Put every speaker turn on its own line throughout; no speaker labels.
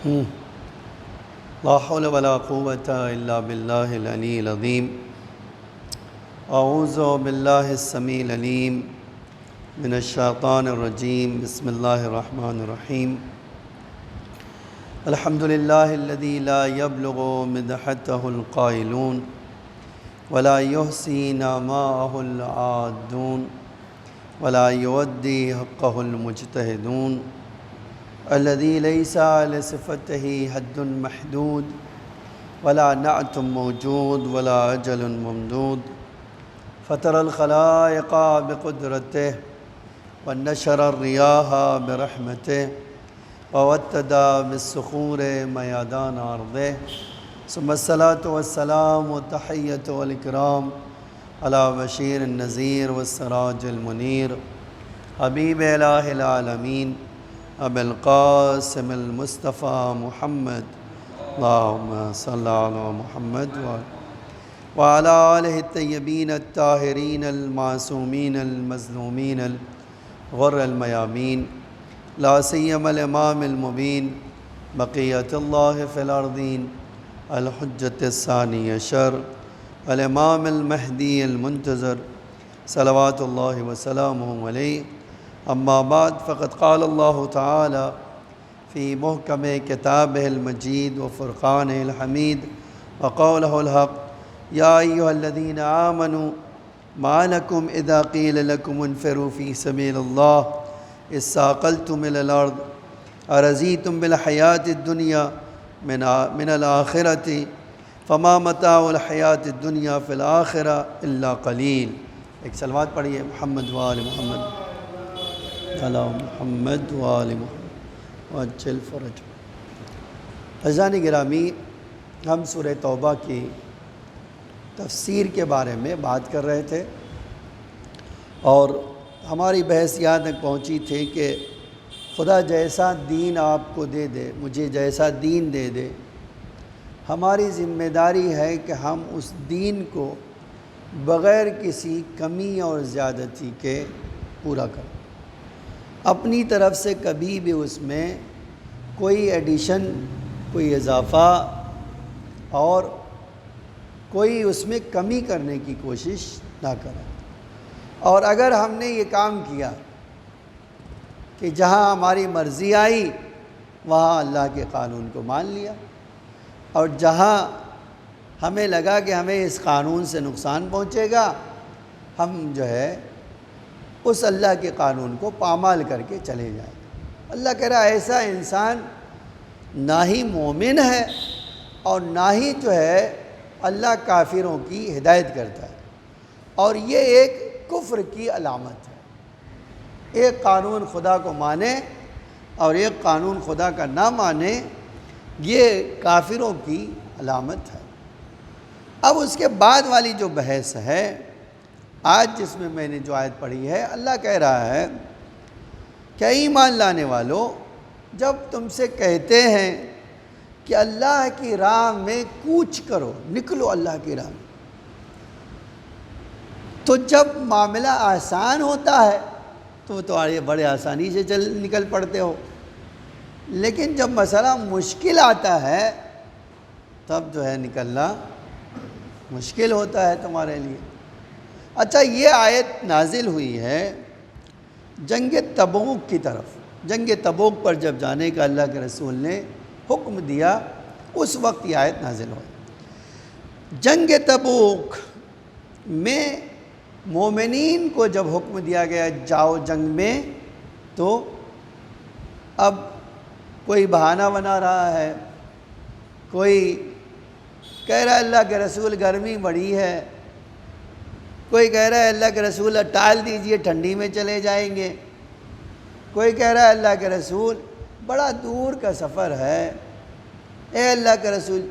لا حول ولا قوة إلا بالله العلي العظيم. أعوذ بالله السميع العليم من الشيطان الرجيم. بسم الله الرحمن الرحيم. الحمد لله الذي لا يبلغ مدحته القائلون ولا يحصي نعماءه العادون ولا يودي حقه المجتهدون، الذي ليس لصفته حد محدود ولا نعت موجود ولا أجل ممدود، فطر الخلائق بقدرته ونشر الرياح برحمته ووتد بالصخور ميادان أرضه، ثم الصلاة والسلام والتحية والإكرام على بشير النذير والسراج المنير حبيب إله العالمين أبي القاسم المصطفى محمد. اللهم صل على محمد وعلى آله الطيبين الطاهرين المعصومين المظلومين الغر الميامين، لا سيما الإمام المبين بقية الله في الأرضين الحجة الثاني عشر الإمام المهدي المنتظر صلوات الله وسلامه عليه. أما بعد، فقد قال الله تعالى في محكم كتابه المجيد وفرقانه الحميد وقوله الحق: يا أيها الذين آمنوا ما لكم إذا قيل لكم انفروا في سبيل الله اثاقلتم إلى الأرض أرضيتم بالحياة الدنيا من الآخرة فما متاع الحیات الدنیا فی الآخرہ الا قلیل. ایک صلوات پڑھیے: محمد وآل محمد علی محمد وآل محمد وعجل فرج. عزیزان گرامی، ہم سورہ توبہ کی تفسیر کے بارے میں بات کر رہے تھے اور ہماری بحث یہاں تک پہنچی تھی کہ خدا جیسا دین آپ کو دے دے، مجھے جیسا دین دے دے، ہماری ذمہ داری ہے کہ ہم اس دین کو بغیر کسی کمی اور زیادتی کے پورا کریں. اپنی طرف سے کبھی بھی اس میں کوئی ایڈیشن، کوئی اضافہ اور کوئی اس میں کمی کرنے کی کوشش نہ کریں. اور اگر ہم نے یہ کام کیا کہ جہاں ہماری مرضی آئی وہاں اللہ کے قانون کو مان لیا، اور جہاں ہمیں لگا کہ ہمیں اس قانون سے نقصان پہنچے گا، ہم جو ہے اس اللہ کے قانون کو پامال کر کے چلے جائیں. اللہ کہہ رہا ہے ایسا انسان نہ ہی مومن ہے اور نہ ہی جو ہے اللہ کافروں کی ہدایت کرتا ہے، اور یہ ایک کفر کی علامت ہے. ایک قانون خدا کو مانے اور ایک قانون خدا کا نہ مانے، یہ کافروں کی علامت ہے. اب اس کے بعد والی جو بحث ہے آج، جس میں میں نے جو آیت پڑھی ہے، اللہ کہہ رہا ہے کہ ایمان لانے والوں، جب تم سے کہتے ہیں کہ اللہ کی راہ میں کوچ کرو، نکلو اللہ کی راہ میں، تو جب معاملہ آسان ہوتا ہے تو تمہارے بڑے آسانی سے نکل پڑتے ہو، لیکن جب مسئلہ مشکل آتا ہے تب جو ہے نکلنا مشکل ہوتا ہے تمہارے لیے. اچھا، یہ آیت نازل ہوئی ہے جنگ تبوک کی طرف. جنگ تبوک پر جب جانے کا اللہ کے رسول نے حکم دیا، اس وقت یہ آیت نازل ہوئی. جنگ تبوک میں مومنین کو جب حکم دیا گیا جاؤ جنگ میں، تو اب کوئی بہانہ بنا رہا ہے، کوئی کہہ رہا ہے اللہ کے رسول گرمی بڑی ہے، کوئی کہہ رہا ہے اللہ کے رسول ٹال دیجئے ٹھنڈی میں چلے جائیں گے، کوئی کہہ رہا ہے اللہ کے رسول بڑا دور کا سفر ہے، اے اللہ کے رسول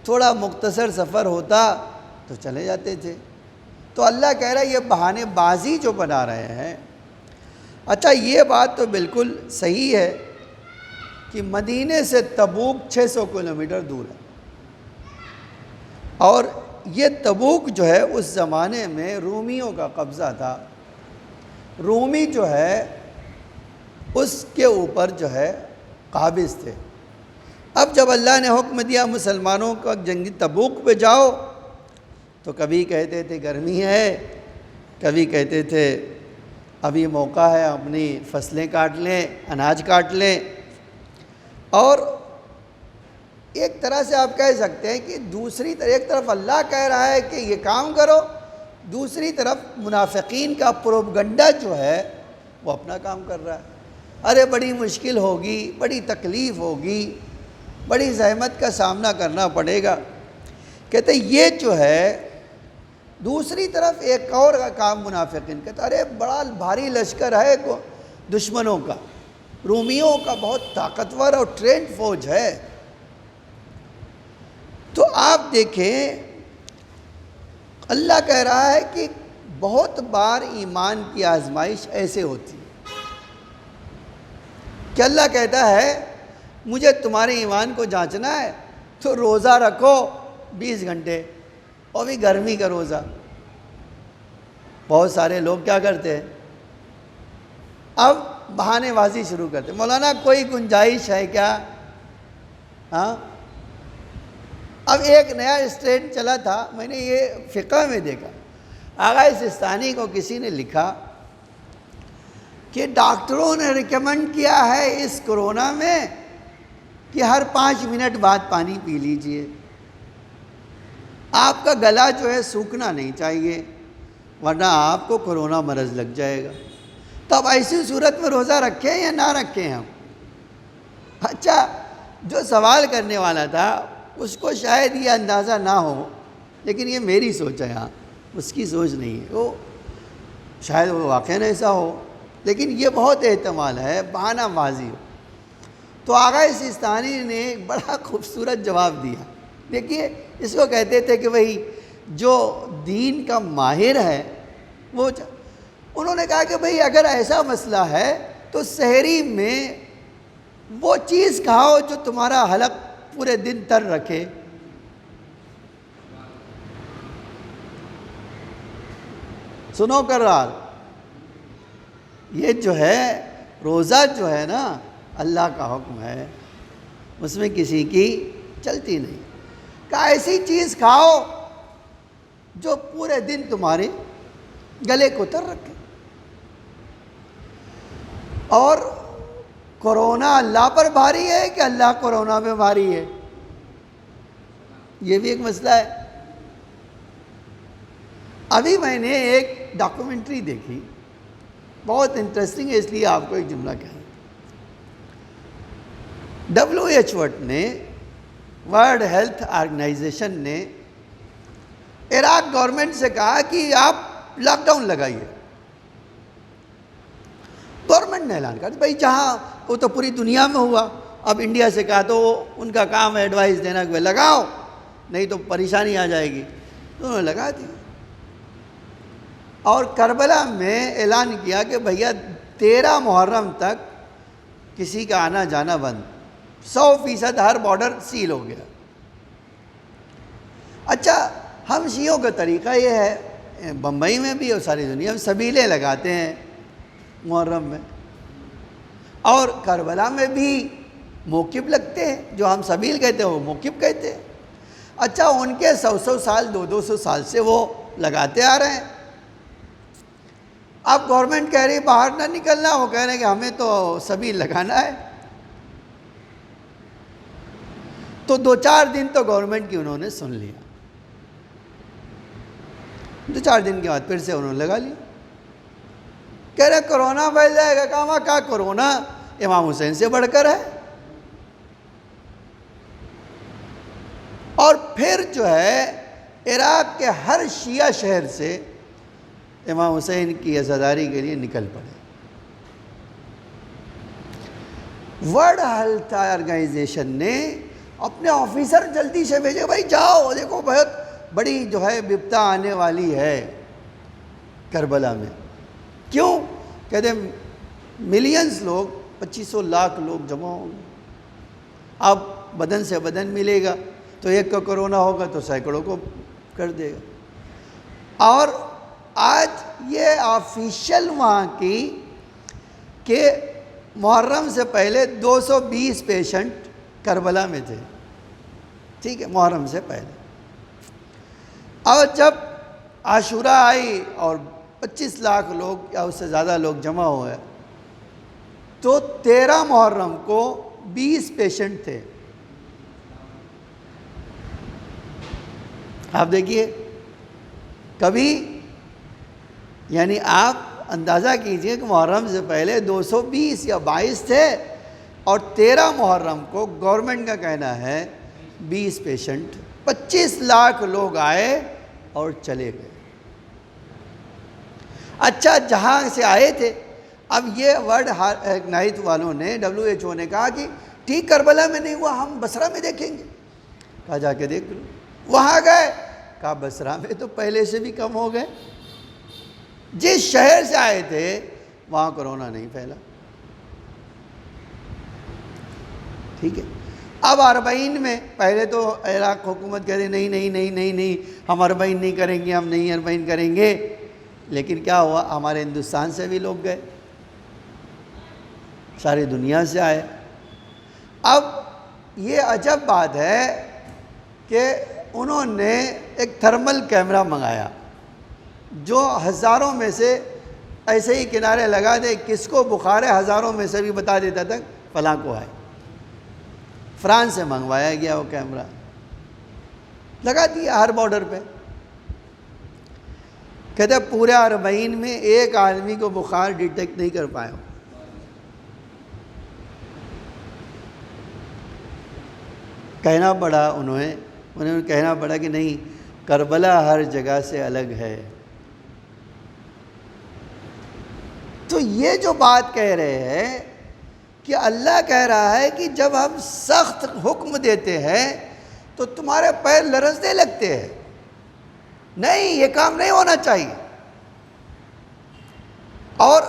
تھوڑا مختصر سفر ہوتا تو چلے جاتے تھے. تو اللہ کہہ رہا ہے یہ بہانے بازی جو بنا رہے ہیں. اچھا، یہ بات تو بالکل صحیح ہے کہ مدینے سے تبوک 600 کلومیٹر دور ہے، اور یہ تبوک جو ہے اس زمانے میں رومیوں کا قبضہ تھا. رومی جو ہے اس کے اوپر جو ہے قابض تھے. اب جب اللہ نے حکم دیا مسلمانوں کو جنگی تبوک پہ جاؤ، تو کبھی کہتے تھے گرمی ہے، کبھی کہتے تھے ابھی موقع ہے اپنی فصلیں کاٹ لیں، اناج کاٹ لیں۔ اور ایک طرح سے آپ کہہ سکتے ہیں کہ ایک طرف اللہ کہہ رہا ہے کہ یہ کام کرو، دوسری طرف منافقین کا پروپگنڈا جو ہے وہ اپنا کام کر رہا ہے۔ ارے بڑی مشکل ہوگی، بڑی تکلیف ہوگی، بڑی زحمت کا سامنا کرنا پڑے گا۔ کہتے یہ جو ہے دوسری طرف ایک اور کام منافقین کہتے ارے بڑا بھاری لشکر ہے دشمنوں کا، رومیوں کا بہت طاقتور اور ٹرینڈ فوج ہے۔ تو آپ دیکھیں اللہ کہہ رہا ہے کہ بہت بار ایمان کی آزمائش ایسے ہوتی ہے کہ اللہ کہتا ہے مجھے تمہارے ایمان کو جانچنا ہے تو روزہ رکھو 20 گھنٹے، اور بھی گرمی کا روزہ۔ بہت سارے لوگ کیا کرتے ہیں، اب بہانے بازی شروع کرتے ہیں، مولانا کوئی گنجائش ہے کیا؟ ہاں، اب ایک نیا اسٹرین چلا تھا، میں نے یہ فقہ میں دیکھا، آغا سستانی کو کسی نے لکھا کہ ڈاکٹروں نے ریکمنڈ کیا ہے اس کرونا میں کہ ہر 5 منٹ بعد پانی پی لیجئے، آپ کا گلا جو ہے سوکھنا نہیں چاہیے ورنہ آپ کو کرونا مرض لگ جائے گا۔ تو اب ایسی صورت میں روزہ رکھیں یا نہ رکھیں ہم؟ اچھا، جو سوال کرنے والا تھا اس کو شاید یہ اندازہ نہ ہو، لیکن یہ میری سوچ ہے، ہاں اس کی سوچ نہیں ہے، وہ شاید وہ واقعاً ایسا ہو، لیکن یہ بہت احتمال ہے بہانہ بازی ہو۔ تو آغا سستانی نے ایک بڑا خوبصورت جواب دیا۔ دیکھیے اس کو کہتے تھے کہ بھئی جو دین کا ماہر ہے وہ انہوں نے کہا کہ بھئی اگر ایسا مسئلہ ہے تو سحری میں وہ چیز کھاؤ جو تمہارا حلق پورے دن تر رکھے۔ سنو قرار، یہ جو ہے روزہ جو ہے نا اللہ کا حکم ہے، اس میں کسی کی چلتی نہیں۔ کہ ایسی چیز کھاؤ جو پورے دن تمہارے گلے کو تر رکھے۔ اور کرونا اللہ پر بھاری ہے کہ اللہ کرونا میں بھاری ہے، یہ بھی ایک مسئلہ ہے۔ ابھی میں نے ایک ڈاکومنٹری دیکھی، بہت انٹرسٹنگ ہے، اس لیے آپ کو ایک جملہ کہیں۔ WHO نے، ورلڈ ہیلتھ آرگنائزیشن نے عراق گورنمنٹ سے کہا کہ آپ لاک ڈاؤن لگائیے۔ گورنمنٹ نے اعلان کر دیا، بھائی جہاں وہ تو پوری دنیا میں ہوا، اب انڈیا سے کہا تو ان کا کام ہے ایڈوائز دینا کہ لگاؤ نہیں تو پریشانی آ جائے گی، تو انہوں نے لگا دی۔ اور کربلا میں اعلان کیا کہ بھیا 13 محرم تک کسی کا آنا جانا بند، 100% ہر بارڈر سیل ہو گیا۔ اچھا، ہم شیعوں کا طریقہ یہ ہے، بمبئی میں بھی اور ساری دنیا میں سبیلیں لگاتے ہیں محرم میں، اور کربلا میں بھی موقف لگتے ہیں، جو ہم سبیل کہتے ہیں وہ موقف کہتے ہیں۔ اچھا، ان کے 100 سال 200 سال سے وہ لگاتے آ رہے ہیں۔ اب گورنمنٹ کہہ رہی باہر نہ نکلنا، وہ کہہ رہے ہیں کہ ہمیں تو سبیل لگانا ہے۔ تو 2-4 دن تو گورنمنٹ کی انہوں نے سن لیا، 2-4 دن کے بعد پھر سے انہوں نے لگا لیا۔ کہہ رہے کرونا پھیل جائے گا، کہا کرونا امام حسین سے بڑھ کر ہے۔ اور پھر جو ہے عراق کے ہر شیعہ شہر سے امام حسین کی عزاداری کے لیے نکل پڑے۔ ورلڈ ہیلتھ آرگنائزیشن نے اپنے آفیسر جلدی سے بھیجے، بھائی جاؤ دیکھو بہت بڑی جو ہے وبتا آنے والی ہے کربلا میں۔ کیوں؟ کہتے ہیں ملینز لوگ، 2500 لاکھ لوگ جمع ہوں گے، اب بدن سے بدن ملے گا، تو ایک کا کرونا ہوگا تو سینکڑوں کو کر دے گا۔ اور آج یہ آفیشل وہاں کی کہ محرم سے پہلے 220 پیشنٹ کربلا میں تھے، ٹھیک ہے، محرم سے پہلے۔ اور جب عاشورہ آئی اور 25 لاکھ لوگ یا اس سے زیادہ لوگ جمع ہوئے تو 13 محرم کو 20 پیشنٹ تھے۔ آپ دیکھیے کبھی، یعنی آپ اندازہ کیجئے کہ محرم سے پہلے 220 یا 22 تھے اور 13 محرم کو گورنمنٹ کا کہنا ہے 20 پیشنٹ، 25 لاکھ لوگ آئے اور چلے گئے۔ اچھا، جہاں سے آئے تھے، اب یہ ورلڈ ہیلتھ والوں نے، WHO نے کہا کہ ٹھیک کربلا میں نہیں ہوا، ہم بصرہ میں دیکھیں گے۔ کہا جا کے دیکھ لو۔ وہاں گئے، کہا بصرہ میں تو پہلے سے بھی کم ہو گئے۔ جس شہر سے آئے تھے وہاں کرونا نہیں پھیلا، ٹھیک ہے۔ اب 40 میں، پہلے تو عراق حکومت کہتے نہیں نہیں نہیں نہیں نہیں ہم 40 نہیں کریں گے، ہم نہیں 40 کریں گے، لیکن کیا ہوا، ہمارے ہندوستان سے بھی لوگ گئے، ساری دنیا سے آئے۔ اب یہ عجب بات ہے کہ انہوں نے ایک تھرمل کیمرہ منگایا جو ہزاروں میں سے ایسے ہی کنارے لگا دے، کس کو بخار ہے ہزاروں میں سے بھی بتا دیتا تھا فلاں کو ہے۔ فرانس سے منگوایا گیا وہ کیمرہ، لگا دیا ہر بارڈر پہ۔ کہتے پورے 40 میں ایک آدمی کو بخار ڈیٹیکٹ نہیں کر پایا۔ کہنا پڑا انہیں کہنا پڑا کہ نہیں، کربلا ہر جگہ سے الگ ہے۔ تو یہ جو بات کہہ رہے ہیں کہ اللہ کہہ رہا ہے کہ جب ہم سخت حکم دیتے ہیں تو تمہارے پیر لرزنے لگتے ہیں، نہیں یہ کام نہیں ہونا چاہیے۔ اور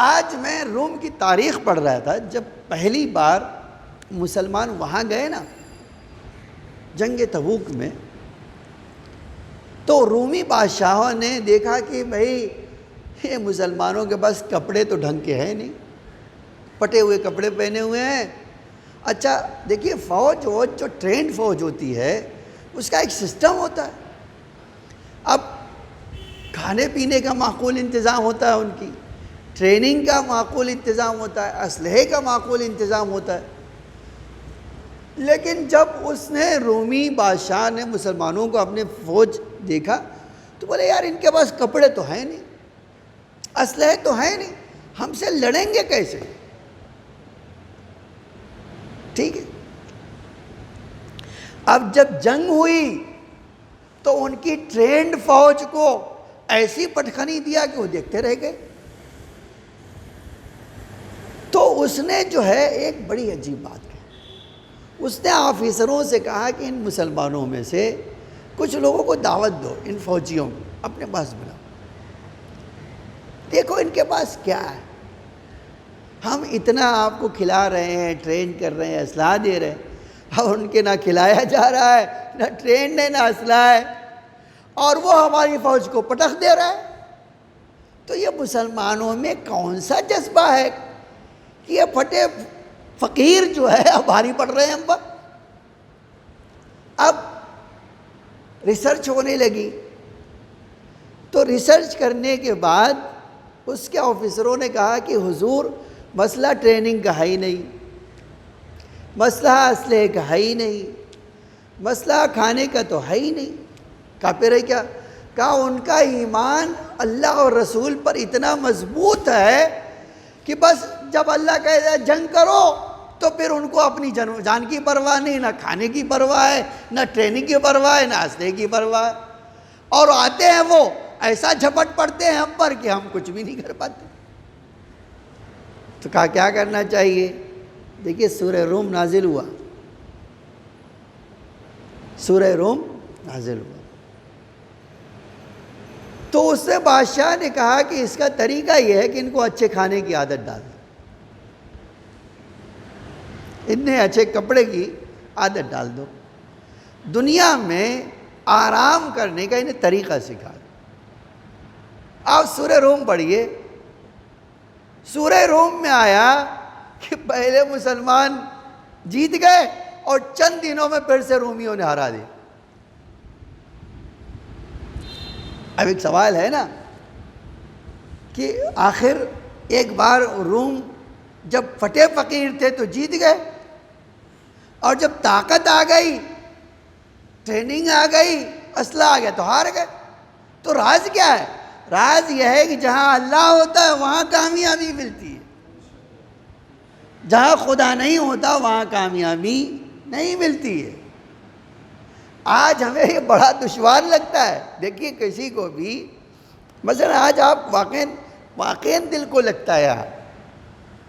آج میں روم کی تاریخ پڑھ رہا تھا، جب پہلی بار مسلمان وہاں گئے نا جنگ تبوک میں، تو رومی بادشاہوں نے دیکھا کہ بھئی یہ مسلمانوں کے پاس کپڑے تو ڈھنگ کے ہیں نہیں، پٹے ہوئے کپڑے پہنے ہوئے ہیں۔ اچھا دیکھیے، فوج جو ٹرینڈ فوج ہوتی ہے اس کا ایک سسٹم ہوتا ہے، اب کھانے پینے کا معقول انتظام ہوتا ہے، ان کی ٹریننگ کا معقول انتظام ہوتا ہے، اسلحے کا معقول انتظام ہوتا ہے۔ لیکن جب اس نے رومی بادشاہ نے مسلمانوں کو اپنے فوج دیکھا تو بولے یار ان کے پاس کپڑے تو ہیں نہیں، اسلحے تو ہیں نہیں، ہم سے لڑیں گے کیسے؟ ٹھیک ہے۔ اب جب جنگ ہوئی تو ان کی ٹرینڈ فوج کو ایسی پٹخنی دیا کہ وہ دیکھتے رہ گئے۔ تو اس نے جو ہے ایک بڑی عجیب بات کہی، اس نے آفیسروں سے کہا کہ ان مسلمانوں میں سے کچھ لوگوں کو دعوت دو، ان فوجیوں کو اپنے پاس بلاؤ، دیکھو ان کے پاس کیا ہے، ہم اتنا آپ کو کھلا رہے ہیں، ٹرین کر رہے ہیں، اسلحہ دے رہے ہیں، اور ان کے نہ کھلایا جا رہا ہے، نہ ٹرین ہے، نہ اسلحہ ہے، اور وہ ہماری فوج کو پٹخ دے رہا ہے۔ تو یہ مسلمانوں میں کون سا جذبہ ہے کہ یہ پھٹے فقیر جو ہے اب بھاری پڑ رہے ہیں ہم پر؟ اب ریسرچ ہونے لگی، تو ریسرچ کرنے کے بعد اس کے آفیسروں نے کہا کہ حضور مسئلہ ٹریننگ کا ہے ہی نہیں، مسئلہ اسلحے کا ہے ہی نہیں، مسئلہ کھانے کا تو ہے ہی نہیں۔ کہا پھر ہے کیا؟ کہا ان کا ایمان اللہ اور رسول پر اتنا مضبوط ہے کہ بس جب اللہ کہتا ہے جنگ کرو تو پھر ان کو اپنی جان کی پرواہ نہیں، نہ کھانے کی پرواہ ہے، نہ ٹریننگ کی پرواہ ہے، نہ اسلحے کی پرواہ ہے، اور آتے ہیں وہ ایسا جھپٹ پڑتے ہیں ہم پر کہ ہم کچھ بھی نہیں کر پاتے۔ تو کہا کیا کرنا چاہیے؟ دیکھیے سورہ روم نازل ہوا، سورہ روم نازل ہوا، تو اس سے بادشاہ نے کہا کہ اس کا طریقہ یہ ہے کہ ان کو اچھے کھانے کی عادت ڈال دو، اتنے اچھے کپڑے کی عادت ڈال دو، دنیا میں آرام کرنے کا انہیں طریقہ سکھا دو۔ آپ سورہ روم پڑھیے، سورہ روم میں آیا کہ پہلے مسلمان جیت گئے اور چند دنوں میں پھر سے رومیوں نے ہرا دیا۔ اب ایک سوال ہے نا کہ آخر ایک بار روم جب پھٹے فقیر تھے تو جیت گئے، اور جب طاقت آ گئی، ٹریننگ آ گئی، اسلحہ آ گیا تو ہار گئے۔ تو راز کیا ہے؟ راز یہ ہے کہ جہاں اللہ ہوتا ہے وہاں کامیابی ملتی ہے، جہاں خدا نہیں ہوتا وہاں کامیابی نہیں ملتی ہے۔ آج ہمیں یہ بڑا دشوار لگتا ہے۔ دیکھیے کسی کو بھی مثلا آج آپ واقعاً دل کو لگتا ہے یار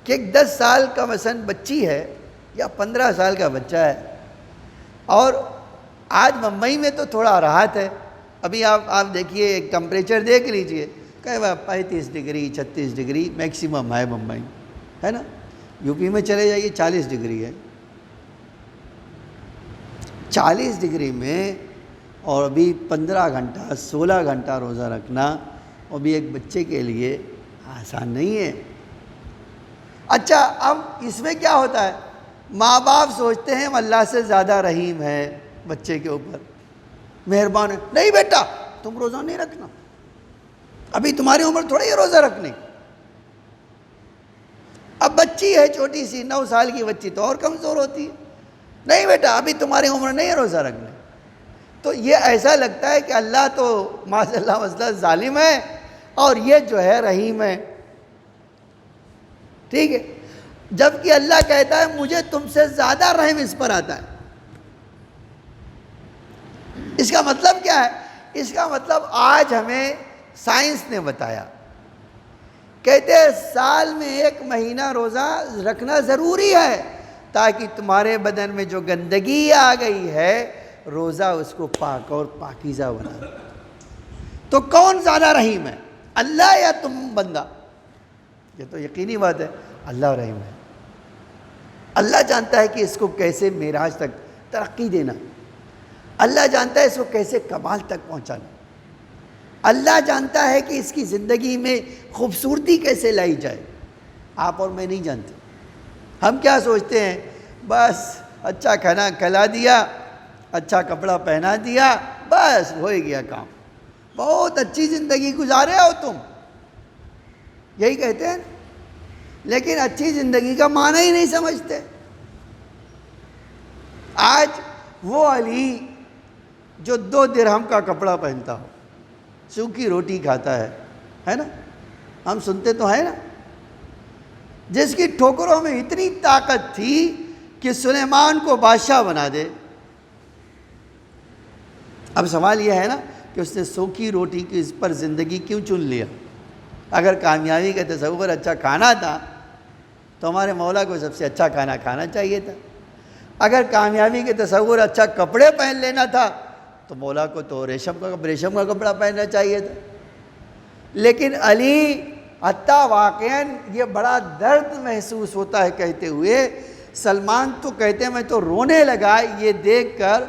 کہ ایک 10 سال کا مثلا بچی ہے یا 15 سال کا بچہ ہے، اور آج ممبئی میں تو تھوڑا راحت ہے۔ ابھی آپ دیکھیے ایک ٹمپریچر دیکھ لیجئے کہ 35 ڈگری 36 ڈگری میکسیمم ہے ممبئی، ہے نا؟ یو پی میں چلے جائیے 40 ڈگری ہے۔ 40 ڈگری میں اور ابھی 15 گھنٹہ 16 گھنٹہ روزہ رکھنا وہ بھی ایک بچے کے لیے آسان نہیں ہے۔ اچھا اب اس میں کیا ہوتا ہے؟ ماں باپ سوچتے ہیں ہم اللہ سے زیادہ رحیم ہے بچے کے اوپر، مہربان ہے۔ نہیں بیٹا تم روزہ نہیں رکھنا، ابھی تمہاری عمر تھوڑی ہے روزہ رکھنے۔ اب بچی ہے چھوٹی سی 9 سال کی بچی تو اور کمزور ہوتی ہے، نہیں بیٹا ابھی تمہاری عمر نہیں ہے روزہ رکھنے۔ تو یہ ایسا لگتا ہے کہ اللہ تو معاذ اللہ مسئلہ ظالم ہے اور یہ جو ہے رحیم ہے، ٹھیک ہے؟ جبکہ اللہ کہتا ہے مجھے تم سے زیادہ رحم اس پر آتا ہے۔ اس کا مطلب کیا ہے؟ اس کا مطلب آج ہمیں سائنس نے بتایا، کہتے ہیں سال میں 1 مہینہ روزہ رکھنا ضروری ہے تاکہ تمہارے بدن میں جو گندگی آ گئی ہے روزہ اس کو پاک اور پاکیزہ بنا دے۔ تو کون زیادہ رحیم ہے، اللہ یا تم بندہ؟ یہ تو یقینی بات ہے اللہ رحیم ہے۔ اللہ جانتا ہے کہ اس کو کیسے معراج تک ترقی دینا، اللہ جانتا ہے اس کو کیسے کمال تک پہنچانا، اللہ جانتا ہے کہ اس کی زندگی میں خوبصورتی کیسے لائی جائے۔ آپ اور میں نہیں جانتے۔ ہم کیا سوچتے ہیں؟ بس اچھا کھانا کھلا دیا، اچھا کپڑا پہنا دیا، بس ہو ہی گیا کام، بہت اچھی زندگی گزارے ہو تم، یہی کہتے ہیں۔ لیکن اچھی زندگی کا معنی ہی نہیں سمجھتے۔ آج وہ علی جو 2 درہم کا کپڑا پہنتا ہو، سوکھی روٹی کھاتا ہے نا، ہم سنتے تو ہیں نا، جس کی ٹھوکروں میں اتنی طاقت تھی کہ سلیمان کو بادشاہ بنا دے۔ اب سوال یہ ہے نا کہ اس نے سوکھی روٹی کی اس پر زندگی کیوں چن لیا؟ اگر کامیابی کا تصور اچھا کھانا تھا تو ہمارے مولا کو سب سے اچھا کھانا کھانا چاہیے تھا۔ اگر کامیابی کے تصور اچھا کپڑے پہن لینا تھا تو مولا کو تو ریشم کا کپڑا پہننا چاہیے تھا۔ لیکن علی حتیٰ واقعاً یہ بڑا درد محسوس ہوتا ہے کہتے ہوئے، سلمان تو کہتے ہیں میں تو رونے لگا یہ دیکھ کر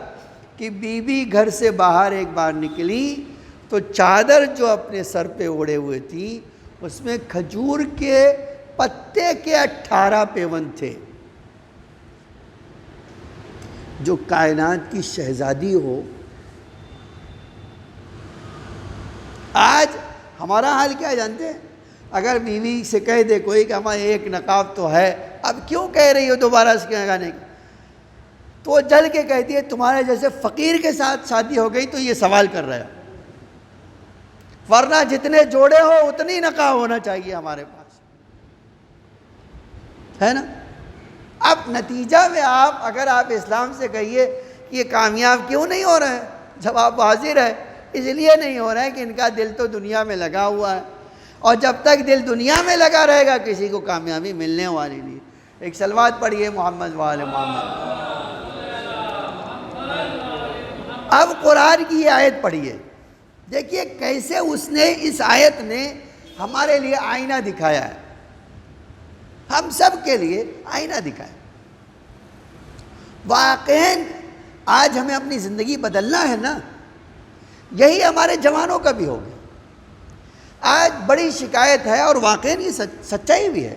کہ بی بی گھر سے باہر ایک بار نکلی تو چادر جو اپنے سر پہ اوڑے ہوئے تھی اس میں کھجور کے پتے کے 18 پیوند تھے۔ جو کائنات کی شہزادی ہو، آج ہمارا حال کیا جانتے ہیں؟ اگر بیوی سے کہہ دے کوئی کہ ہمارے ایک نقاب تو ہے، اب کیوں کہہ رہی ہو دوبارہ اس کے لگانے کی، تو وہ جل کے کہتی ہے تمہارے جیسے فقیر کے ساتھ شادی ہو گئی تو یہ سوال کر رہا ہے، ورنہ جتنے جوڑے ہو اتنی نقاب ہونا چاہیے ہمارے پاس، ہے نا؟ اب نتیجہ میں اگر آپ اسلام سے کہیے کہ یہ کامیاب کیوں نہیں ہو رہے ہیں، جواب حاضر ہے، اس لیے نہیں ہو رہا ہے کہ ان کا دل تو دنیا میں لگا ہوا ہے، اور جب تک دل دنیا میں لگا رہے گا کسی کو کامیابی ملنے والی نہیں۔ ایک صلوات پڑھیے محمد وآل محمد۔ اب قرآن کی یہ آیت پڑھیے، دیکھیے کیسے اس آیت نے ہمارے لیے آئینہ دکھایا ہے، ہم سب کے لیے آئینہ دکھایا۔ واقعاً آج ہمیں اپنی زندگی بدلنا ہے نا، یہی ہمارے جوانوں کا بھی ہو گیا۔ آج بڑی شکایت ہے اور واقعاً یہ سچائی بھی ہے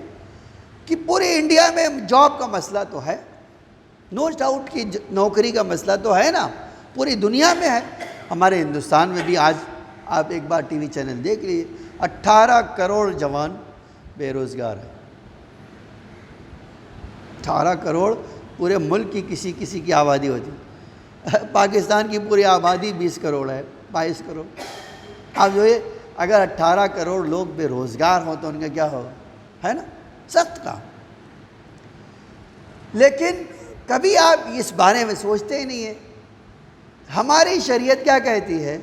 کہ پورے انڈیا میں جاب کا مسئلہ تو ہے، نو ڈاؤٹ کی نوکری کا مسئلہ تو ہے نا، پوری دنیا میں ہے، ہمارے ہندوستان میں بھی آج آپ ایک بار ٹی وی چینل دیکھ لیجیے، 18 کروڑ جوان بے روزگار ہیں۔ 18 کروڑ پورے ملک کی کسی کی آبادی ہوتی ہے۔ پاکستان کی پوری آبادی 20 کروڑ ہے، 22 کروڑ۔ آپ جو اگر 18 کروڑ لوگ بے روزگار ہوں تو ان کا کیا ہوگا، ہے نا، سخت کام۔ لیکن کبھی آپ اس بارے میں سوچتے ہی نہیں ہیں۔ ہماری شریعت کیا کہتی ہے؟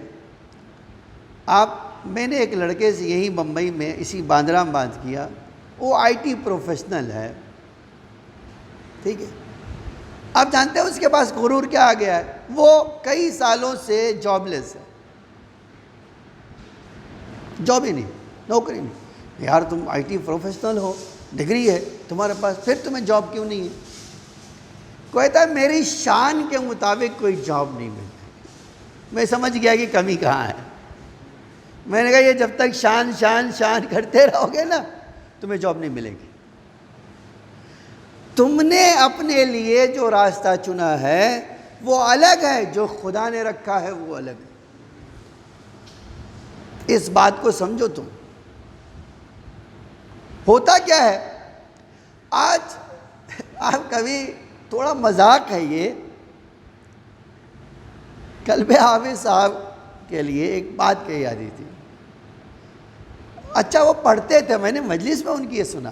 میں نے ایک لڑکے سے یہی بمبئی میں اسی باندرہ میں بات کیا، وہ IT پروفیشنل ہے، ٹھیک ہے۔ آپ جانتے ہیں اس کے پاس غرور کیا آ گیا ہے؟ وہ کئی سالوں سے جاب لیس ہے، جاب ہی نہیں، نوکری نہیں۔ یار تم IT پروفیشنل ہو، ڈگری ہے تمہارے پاس، پھر تمہیں جاب کیوں نہیں ہے؟ کہتا ہے میری شان کے مطابق کوئی جاب نہیں ملتی۔ میں سمجھ گیا کہ کمی کہاں ہے۔ میں نے کہا یہ جب تک شان شان شان کرتے رہو گے نا تمہیں جاب نہیں ملے گی۔ تم نے اپنے لیے جو راستہ چنا ہے وہ الگ ہے، جو خدا نے رکھا ہے وہ الگ ہے۔ اس بات کو سمجھو تم۔ ہوتا کیا ہے آج، آپ کبھی تھوڑا مذاق ہے یہ، کلب حافظ صاحب کے لیے ایک بات کہی جاتی تھی۔ اچھا وہ پڑھتے تھے، میں نے مجلس میں ان کی یہ سنا،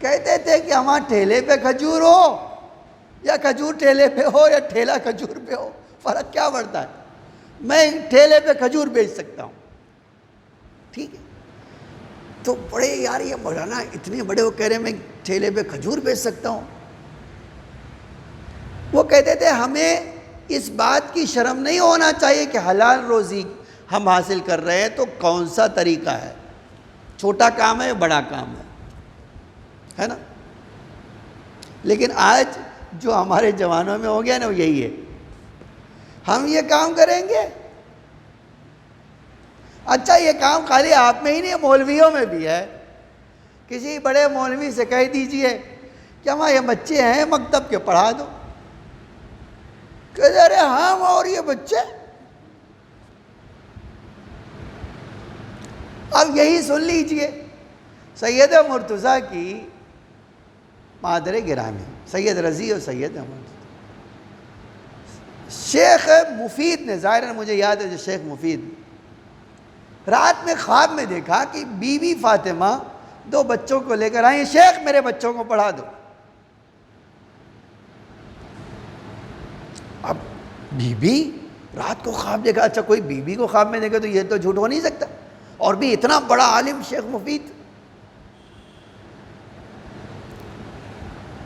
کہتے تھے کہ ہمارے ٹھیلے پہ کھجور ہو یا کھجور ٹھیلے پہ ہو یا ٹھیلا کھجور پہ ہو، فرق کیا پڑتا ہے؟ میں ٹھیلے پہ کھجور بیچ سکتا ہوں، ٹھیک ہے۔ تو بڑے یار یہ مولانا اتنے بڑے وہ کہہ رہے ہیں میں ٹھیلے پہ کھجور بیچ سکتا ہوں۔ وہ کہتے تھے ہمیں اس بات کی شرم نہیں ہونا چاہیے کہ حلال روزی ہم حاصل کر رہے ہیں تو کون سا طریقہ ہے، چھوٹا کام ہے یا بڑا کام ہے نا۔ لیکن آج جو ہمارے جوانوں میں ہو گیا نا وہ یہی ہے، ہم یہ کام کریں گے۔ اچھا یہ کام خالی آپ میں ہی نہیں ہے، مولویوں میں بھی ہے۔ کسی بڑے مولوی سے کہہ دیجئے کہ ہمارے یہ بچے ہیں مکتب کے پڑھا دو، کہتے ارے ہم اور یہ بچے۔ اب یہی سن لیجئے، سید مرتضیٰ کی مادر گرامی سید رضی اور سید احمد، شیخ مفید نے، ظاہر مجھے یاد ہے جو شیخ مفید رات میں خواب میں دیکھا کہ بی بی فاطمہ 2 بچوں کو لے کر آئیں، شیخ میرے بچوں کو پڑھا دو۔ اب بی بی رات کو خواب دیکھا، اچھا کوئی بی بی کو خواب میں دیکھا تو یہ تو جھوٹ ہو نہیں سکتا، اور بھی اتنا بڑا عالم شیخ مفید۔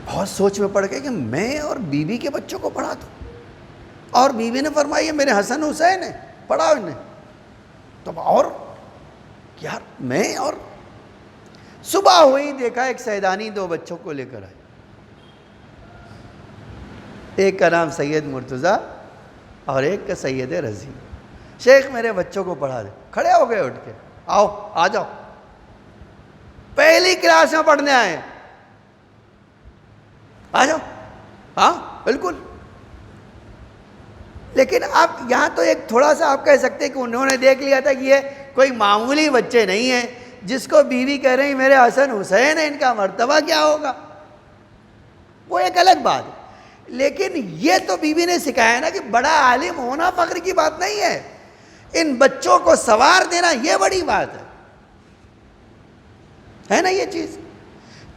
بہت سوچ میں پڑ گئے کہ میں اور بی بی کے بچوں کو پڑھا دوں، اور بی بی نے فرمایا میرے حسن حسین ہیں، پڑھا انہیں۔ تو اور یار میں، اور صبح ہوئی دیکھا ایک سیدانی 2 بچوں کو لے کر آئے، ایک کا نام سید مرتضیٰ اور ایک کا سید رضی۔ شیخ میرے بچوں کو پڑھا دے۔ کھڑے ہو گئے اٹھ کے، آؤ آ جاؤ، پہلی کلاس میں پڑھنے آئے، آ جاؤ، ہاں بالکل۔ لیکن اب یہاں تو ایک تھوڑا سا آپ کہہ سکتے کہ انہوں نے دیکھ لیا تھا کہ یہ کوئی معمولی بچے نہیں ہیں، جس کو بیوی کہہ رہی میرے حسن حسین ہیں، ان کا مرتبہ کیا ہوگا، وہ ایک الگ بات ہے۔ لیکن یہ تو بیوی نے سکھایا نا کہ بڑا عالم ہونا فخر کی بات نہیں ہے، ان بچوں کو سوار دینا یہ بڑی بات ہے نا یہ چیز۔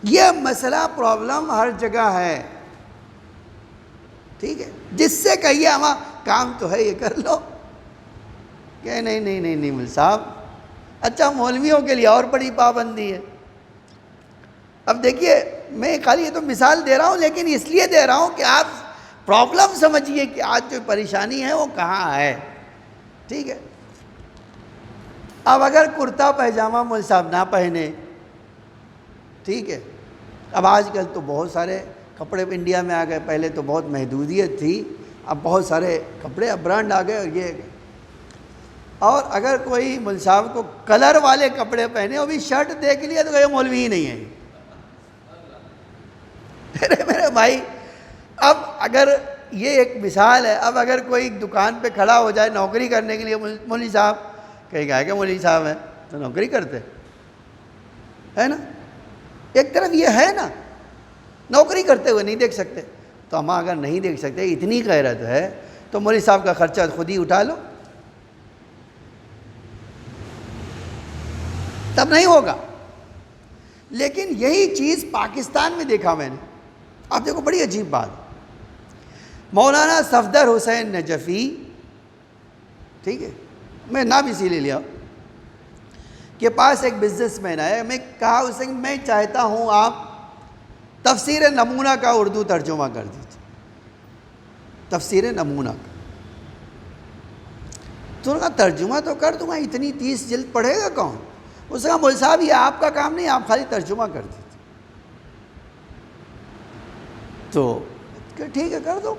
یہ مسئلہ پرابلم ہر جگہ ہے، ٹھیک ہے۔ جس سے کہیے ہمارا کام تو ہے یہ کر لو، کہ نہیں مول صاحب۔ اچھا مولویوں کے لیے اور بڑی پابندی ہے۔ اب دیکھیے میں خالی یہ تو مثال دے رہا ہوں، لیکن اس لیے دے رہا ہوں کہ آپ پرابلم سمجھیے کہ آج جو پریشانی ہے وہ کہاں ہے، ٹھیک ہے۔ اب اگر کرتا پیجامہ مول صاحب نہ پہنے، ٹھیک ہے، اب آج کل تو بہت سارے کپڑے انڈیا میں آ گئے، پہلے تو بہت محدودیت تھی، اب بہت سارے کپڑے اب برانڈ آ گئے، اور یہ اور اگر کوئی مول صاحب کو کلر والے کپڑے پہنے، وہ بھی شرٹ دیکھ لیا تو کہ مولوی ہی نہیں ہے۔ میرے بھائی اب اگر یہ ایک مثال ہے، اب اگر کوئی دکان پہ کھڑا ہو جائے نوکری کرنے کے لیے، مولوی صاحب کہیں گا کہ مولوی صاحب ہیں تو نوکری کرتے ہے نا، ایک طرف یہ ہے نا، نوکری کرتے ہوئے نہیں دیکھ سکتے، تو ہم اگر نہیں دیکھ سکتے، اتنی غیرت ہے تو مولوی صاحب کا خرچہ خود ہی اٹھا لو، تب نہیں ہوگا۔ لیکن یہی چیز پاکستان میں دیکھا میں نے، آپ دیکھو بڑی عجیب بات، مولانا صفدر حسین نجفی، ٹھیک ہے، میں نام اسی لے لیا، کے پاس ایک بزنس مین آیا، میں کہا اسے میں چاہتا ہوں آپ تفسیر نمونہ کا اردو ترجمہ کر دیجیے، تفسیر نمونہ کا۔ تو انہوں نے کہا ترجمہ تو کر دوں گا، اتنی 30 جلد پڑھے گا کون؟ اس نے کہا مولوی صاحب یہ آپ کا کام نہیں، آپ خالی ترجمہ کر دیجیے۔ تو کہ ٹھیک ہے کر دو۔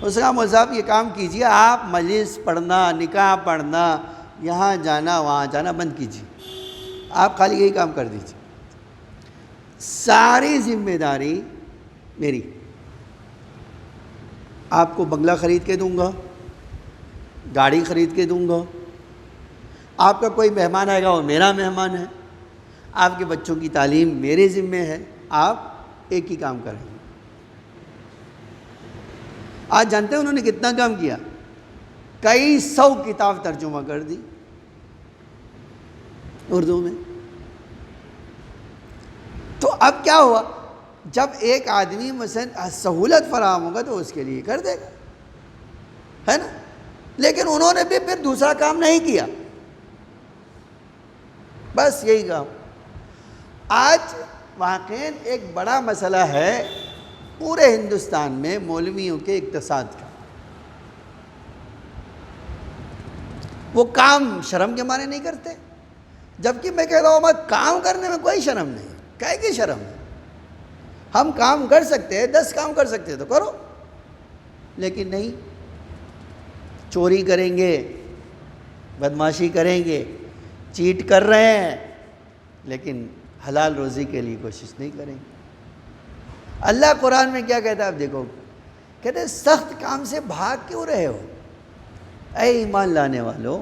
اس نے کہا مولوی صاحب یہ کام کیجیے، آپ مجلس پڑھنا، نکاح پڑھنا، یہاں جانا وہاں جانا بند کیجیے، آپ خالی یہی کام کر دیجیے، ساری ذمہ داری میری، آپ کو بنگلہ خرید کے دوں گا، گاڑی خرید کے دوں گا، آپ کا کوئی مہمان آئے گا وہ میرا مہمان ہے، آپ کے بچوں کی تعلیم میرے ذمہ ہے، آپ ایک ہی کام کریں گے۔ آج جانتے ہیں انہوں نے کتنا کام کیا؟ کئی 100 کتاب ترجمہ کر دی اردو میں۔ تو اب کیا ہوا، جب ایک آدمی مثلا سہولت فراہم ہوگا تو اس کے لیے کر دے گا، ہے نا، لیکن انہوں نے بھی پھر دوسرا کام نہیں کیا، بس یہی کام۔ آج واقعی ایک بڑا مسئلہ ہے پورے ہندوستان میں مولویوں کے اقتصاد کا، وہ کام شرم کے مارے نہیں کرتے، جبکہ میں کہتا ہوں کام کرنے میں کوئی شرم نہیں، کہے کہ شرم ہے، ہم کام کر سکتے ہیں، 10 کام کر سکتے ہیں تو کرو، لیکن نہیں، چوری کریں گے، بدمعاشی کریں گے، چیٹ کر رہے ہیں، لیکن حلال روزی کے لیے کوشش نہیں کریں گے۔ اللہ قرآن میں کیا کہتا ہے آپ دیکھو، کہتے ہیں سخت کام سے بھاگ کیوں رہے ہو اے ایمان لانے والو،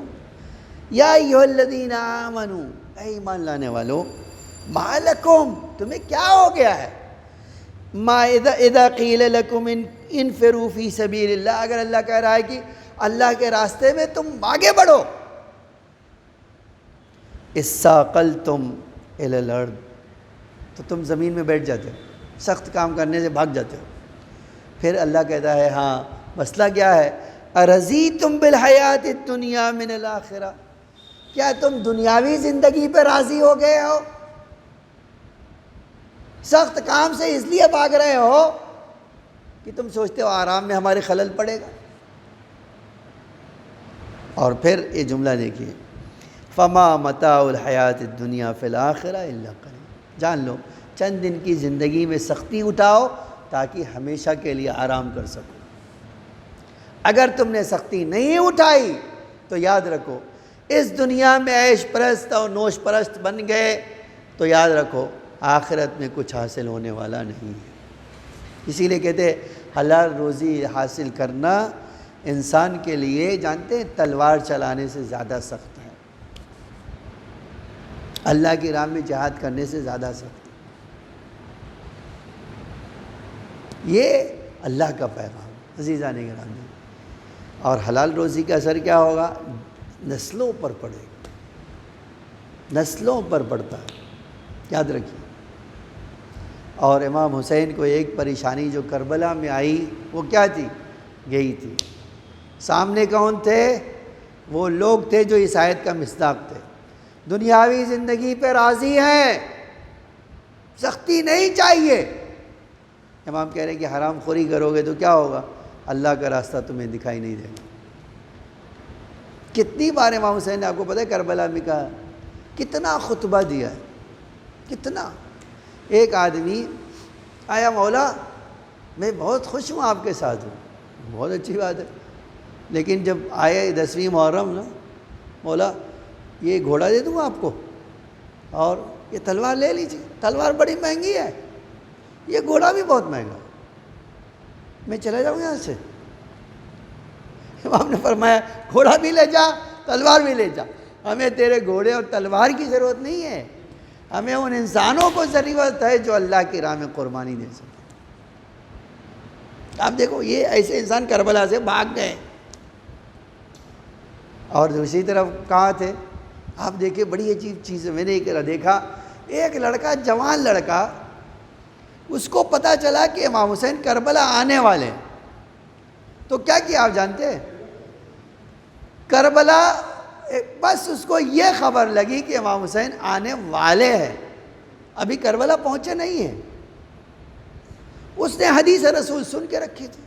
یا ایھا الذین آمنو، اے ایمان لانے والو، ما لکم، تمہیں کیا ہو گیا ہے، ما اذا قیل لکم انفروا فی سبیل اللہ، اگر اللہ کہہ رہا ہے کہ اللہ کے راستے میں تم آگے بڑھو، اثاقلتم الی الارض، تو تم زمین میں بیٹھ جاتے ہو، سخت کام کرنے سے بھاگ جاتے ہو۔ پھر اللہ کہتا ہے ہاں مسئلہ کیا ہے، ارضیتم بالحیات الدنیا من الآخرہ، کیا تم دنیاوی زندگی پہ راضی ہو گئے ہو، سخت کام سے اس لیے بھاگ رہے ہو کہ تم سوچتے ہو آرام میں ہمارے خلل پڑے گا۔ اور پھر یہ جملہ دیکھیے، فما متاع الحیات الدنیا فی الآخرہ الا قلیل، جان لو چند دن کی زندگی میں سختی اٹھاؤ تاکہ ہمیشہ کے لیے آرام کر سکو، اگر تم نے سختی نہیں اٹھائی تو یاد رکھو اس دنیا میں عیش پرست اور نوش پرست بن گئے تو یاد رکھو آخرت میں کچھ حاصل ہونے والا نہیں ہے۔ اسی لیے کہتے ہیں حلال روزی حاصل کرنا انسان کے لیے، جانتے ہیں، تلوار چلانے سے زیادہ سخت ہے، اللہ کی راہ میں جہاد کرنے سے زیادہ سخت ہے۔ یہ اللہ کا پیغام عزیزان گرامی، اور حلال روزی کا اثر کیا ہوگا، نسلوں پر پڑے گا، نسلوں پر پڑتا ہے، یاد رکھیے۔ اور امام حسین کو ایک پریشانی جو کربلا میں آئی وہ کیا تھی، یہی تھی۔ سامنے کون تھے، وہ لوگ تھے جو اس آیت کا مصداق تھے، دنیاوی زندگی پہ راضی ہیں، سختی نہیں چاہیے۔ امام کہہ رہے ہیں کہ حرام خوری کرو گے تو کیا ہوگا، اللہ کا راستہ تمہیں دکھائی نہیں دے گا۔ کتنی بار امام حسین نے، آپ کو پتہ ہے کربلا میں کہا، کتنا خطبہ دیا ہے، کتنا۔ ایک آدمی آیا، مولا میں بہت خوش ہوں آپ کے ساتھ ہوں، بہت اچھی بات ہے، لیکن جب آئے 10ویں محرم نا، مولا یہ گھوڑا دے دوں گا آپ کو اور یہ تلوار لے لیجیے، تلوار بڑی مہنگی ہے، یہ گھوڑا بھی بہت مہنگا۔ میں چلا جاؤں یہاں سے؟ امام نے فرمایا گھوڑا بھی لے جا، تلوار بھی لے جا، ہمیں تیرے گھوڑے اور تلوار کی ضرورت نہیں ہے، ہمیں ان انسانوں کو ضرورت ہے جو اللہ کی راہ میں قربانی دے سکے۔ آپ دیکھو یہ ایسے انسان کربلا سے بھاگ گئے، اور دوسری طرف کہاں تھے؟ آپ دیکھیں بڑی عجیب چیز ہے، میں نے دیکھا ایک لڑکا، جوان لڑکا، اس کو پتا چلا کہ امام حسین کربلا آنے والے ہیں، تو کیا کیا آپ جانتے ہیں؟ کربلا، بس اس کو یہ خبر لگی کہ امام حسین آنے والے ہیں، ابھی کربلا پہنچے نہیں ہیں، اس نے حدیث رسول سن کے رکھی تھی،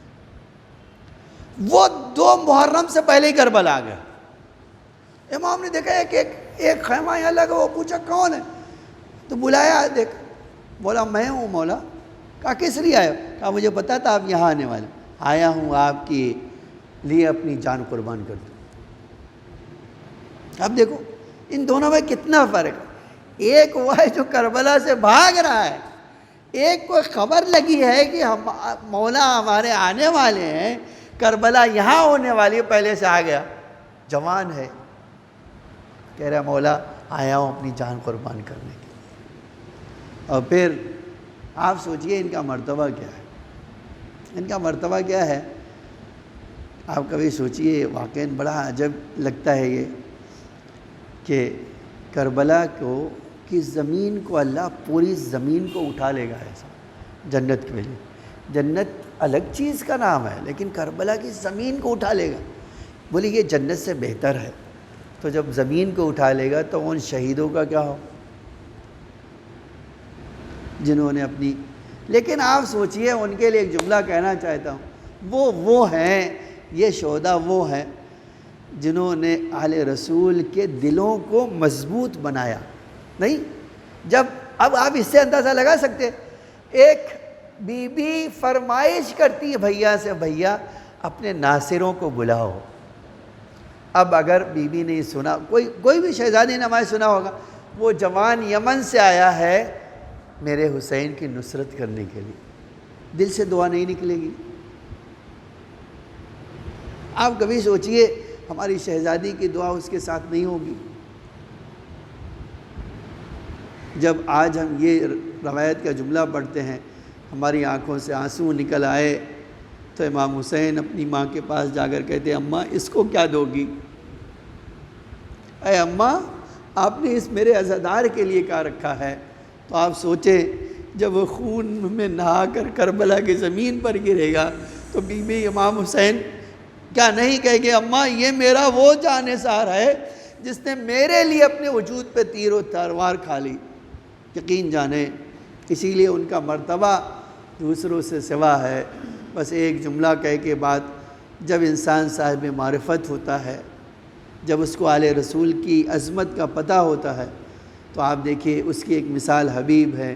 وہ 2 محرم سے پہلے ہی کربلا آ گیا۔ امام نے دیکھا ایک خیمہ یہاں لگا، وہ پوچھا کون ہے؟ تو بلایا، دیکھ، بولا میں ہوں مولا۔ کہا کس لیے آئے؟ کہا مجھے پتا تھا آپ یہاں آنے والے، آیا ہوں آپ کے لیے اپنی جان قربان کر دوں۔ اب دیکھو ان دونوں میں کتنا فرق ہے، ایک وہ ہے جو کربلا سے بھاگ رہا ہے، ایک کو خبر لگی ہے کہ مولا ہمارے آنے والے ہیں، کربلا یہاں ہونے والی ہے، پہلے سے آ گیا، جوان ہے، کہہ رہا مولا آیا ہوں اپنی جان قربان کرنے کے لیے۔ اور پھر آپ سوچئے ان کا مرتبہ کیا ہے، ان کا مرتبہ کیا ہے؟ آپ کبھی سوچئے، واقعاً بڑا عجب لگتا ہے یہ کہ کربلا کی زمین کو اللہ پوری زمین کو اٹھا لے گا ایسا جنت کے لیے۔ جنت الگ چیز کا نام ہے، لیکن کربلا کی زمین کو اٹھا لے گا، بولی یہ جنت سے بہتر ہے۔ تو جب زمین کو اٹھا لے گا تو ان شہیدوں کا کیا ہو جنہوں نے اپنی، لیکن آپ سوچئے ان کے لیے ایک جملہ کہنا چاہتا ہوں، وہ ہیں، یہ شہداء وہ ہیں جنہوں نے اہل رسول کے دلوں کو مضبوط بنایا۔ نہیں، جب اب آپ اس سے اندازہ لگا سکتے، ایک بی بی فرمائش کرتی ہے بھیا سے، بھیا اپنے ناصروں کو بلاؤ۔ اب اگر بی بی نے سنا، کوئی بھی شہزادی نے ہمارے سنا ہوگا، وہ جوان یمن سے آیا ہے میرے حسین کی نصرت کرنے کے لیے، دل سے دعا نہیں نکلے گی؟ آپ کبھی سوچئے ہماری شہزادی کی دعا اس کے ساتھ نہیں ہوگی؟ جب آج ہم یہ روایت کا جملہ پڑھتے ہیں، ہماری آنکھوں سے آنسو نکل آئے، تو امام حسین اپنی ماں کے پاس جا کر کہتے ہیں اماں اس کو کیا دو گی؟ اے اماں آپ نے اس میرے عزادار کے لیے کیا رکھا ہے؟ تو آپ سوچیں جب وہ خون میں نہا کر کربلا کی زمین پر گرے گا تو بی بی امام حسین کیا نہیں کہے گے اماں یہ میرا وہ جانثار ہے جس نے میرے لیے اپنے وجود پہ تیر و تلوار کھا لی؟ یقین جانیں اسی لیے ان کا مرتبہ دوسروں سے سوا ہے۔ بس ایک جملہ کہہ کے بعد، جب انسان صاحب معرفت ہوتا ہے، جب اس کو آل رسول کی عظمت کا پتہ ہوتا ہے، تو آپ دیکھیے اس کی ایک مثال حبیب ہے۔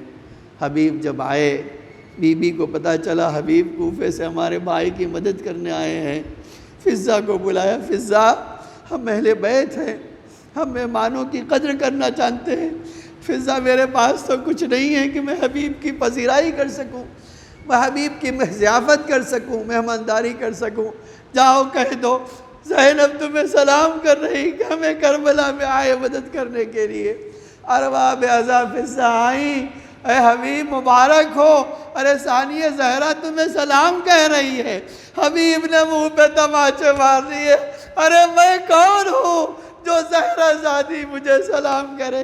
حبیب جب آئے، بی بی کو پتہ چلا حبیب کوفے سے ہمارے بھائی کی مدد کرنے آئے ہیں، فضہ کو بلایا، فضہ ہم اہل بیت ہیں، ہم مہمانوں کی قدر کرنا چاہتے ہیں، فضہ میرے پاس تو کچھ نہیں ہے کہ میں حبیب کی پذیرائی کر سکوں، میں حبیب کی ضیافت کر سکوں، مہمانداری کر سکوں، جاؤ کہہ دو زینب تمہیں سلام کر رہی کہ ہمیں کربلا میں آئے مدد کرنے کے لیے۔ ارباب اعضا فضہ آئیں، اے حبیب مبارک ہو، ارے ثانیہ زہرا تمہیں سلام کہہ رہی ہے۔ حبیب نے منہ پہ تماچے مار دیے، ارے میں کون ہوں جو زہرا زادی مجھے سلام کرے؟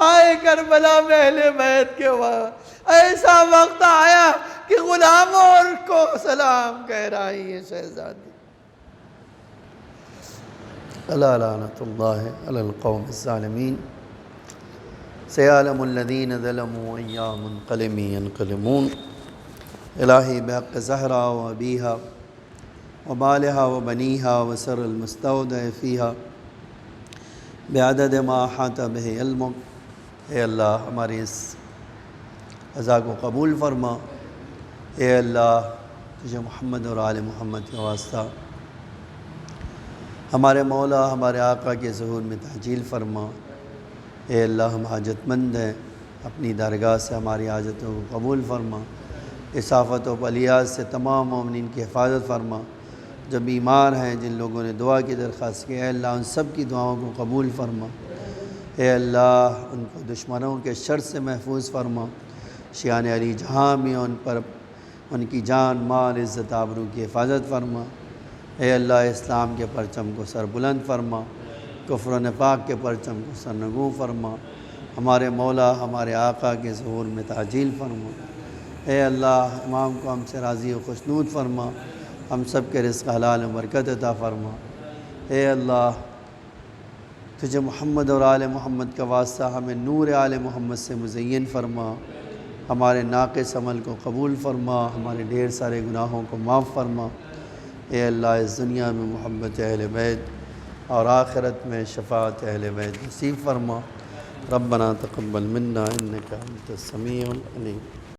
آئے کربلا میں اہل بیت کے وقت ایسا وقت آیا کہ غلاموں کو سلام کہہ رہی ہے شہزادی۔ الا لعنت اللہ علی القوم الظالمین، سیعلم الذین ظلموا أی منقلب ینقلبون۔ الہی بحق زہرا و ابیہا و بالہا و بنیہا و سر المستودع فیہا بعدد ما احاط بہ علمک، اے اللہ ہماری اس عزا کو قبول فرما، اے اللہ تجھے محمد اور آل محمد کا واسطہ ہمارے مولا ہمارے آقا کے ظہور میں تعجیل فرما، اے اللہ ہم حاجت مند ہیں، اپنی درگاہ سے ہماری حاجتوں کو قبول فرما، اس آفت و بلیات سے تمام مومنین کی حفاظت فرما۔ جو بیمار ہیں، جن لوگوں نے دعا کی درخواست کی، اے اللہ ان سب کی دعاؤں کو قبول فرما۔ اے اللہ ان کو دشمنوں کے شر سے محفوظ فرما۔ شیعان علی جہاں بھی ان پر ان کی جان، مال، عزت، آبرو کی حفاظت فرما۔ اے اللہ اسلام کے پرچم کو سر بلند فرما، کفر و نفاق کے پرچم کو سرنگوں فرما۔ ہمارے مولا، ہمارے آقا کے ظہور میں تعجیل فرما۔ اے اللہ امام کو ہم سے راضی و خوشنود فرما، ہم سب کے رزق حلال و برکت عطا فرما۔ اے اللہ تجھے محمد اور آل محمد کا واسطہ ہمیں نور آل محمد سے مزین فرما، ہمارے ناقص عمل کو قبول فرما، ہمارے ڈھیر سارے گناہوں کو معاف فرما۔ اے اللہ اس دنیا میں محبت اہل بیت اور آخرت میں شفاعت اہل بیت نصیب فرما۔ ربنا تقبل منا انک انت السمیع العلیم۔